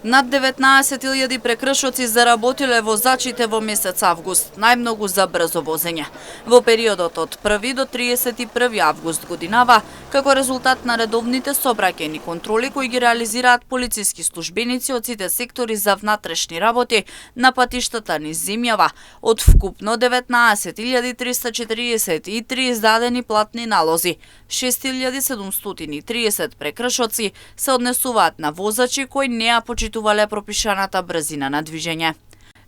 Над 19.000 прекршоци заработиле возачите во месец август, најмногу за брзо возење. Во периодот од 1 до 31 август годинава, како резултат на редовните сообраќајни контроли кои ги реализираат полициски службеници од сите сектори за внатрешни работи на патиштата низ земјава, од вкупно 19.343 издадени платни налози, 6.730 прекршоци се однесуваат на возачи кои не ја почитувале пропишаната брзина на движење.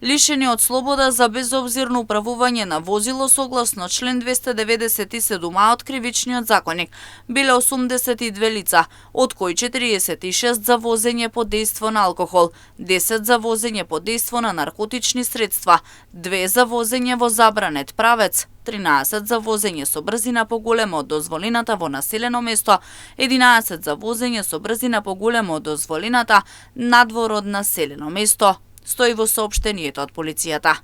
Лишени од слобода за безобзирно управување на возило согласно член 297а од Кривичниот законник биле 82 лица, од кои 46 за возење под дејство на алкохол, 10 за возење под дејство на наркотични средства, 2 за возење во забранет правец, 13 за возење со брзина поголема од дозволената во населено место, 11 за возење со брзина поголема од дозволената надвор од населено место, стои во соопштението од полицијата.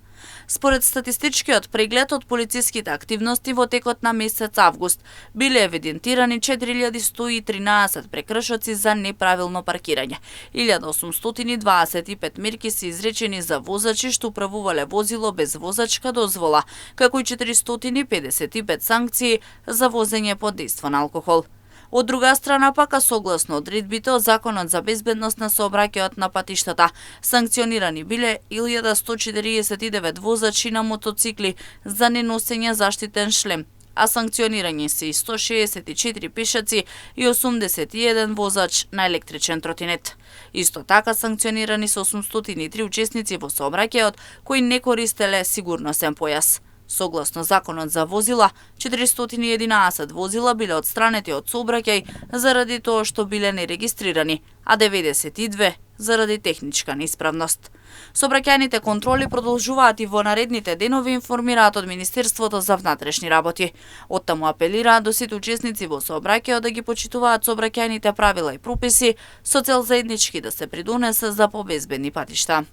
Според статистичкиот преглед од полициските активности во текот на месец август биле евидентирани 4113 прекршоци за неправилно паркирање. 1825 мерки се изречени за возачи што управувале возило без возачка дозвола, како и 455 санкции за возење под дејство на алкохол. Од друга страна пака, согласно одредбите од Законот за безбедност на сообраќајот на патиштата, санкционирани биле 1149 возачи на мотоцикли за неносење заштитен шлем, а санкционирани се и 164 пешаци и 81 возач на електричен тротинет. Исто така санкционирани се 803 учесници во сообраќајот кои не користеле сигурносен појас. Согласно Законот за возила, 411 возила биле отстранети од сообраќај заради тоа што биле нерегистрирани, а 92 заради техничка неисправност. Сообраќајните контроли продолжуваат и во наредните денови, информираат од Министерството за внатрешни работи. Оттаму апелираат до сите учесници во сообраќајот да ги почитуваат сообраќајните правила и прописи со цел заеднички да се придонесе за побезбедни патишта.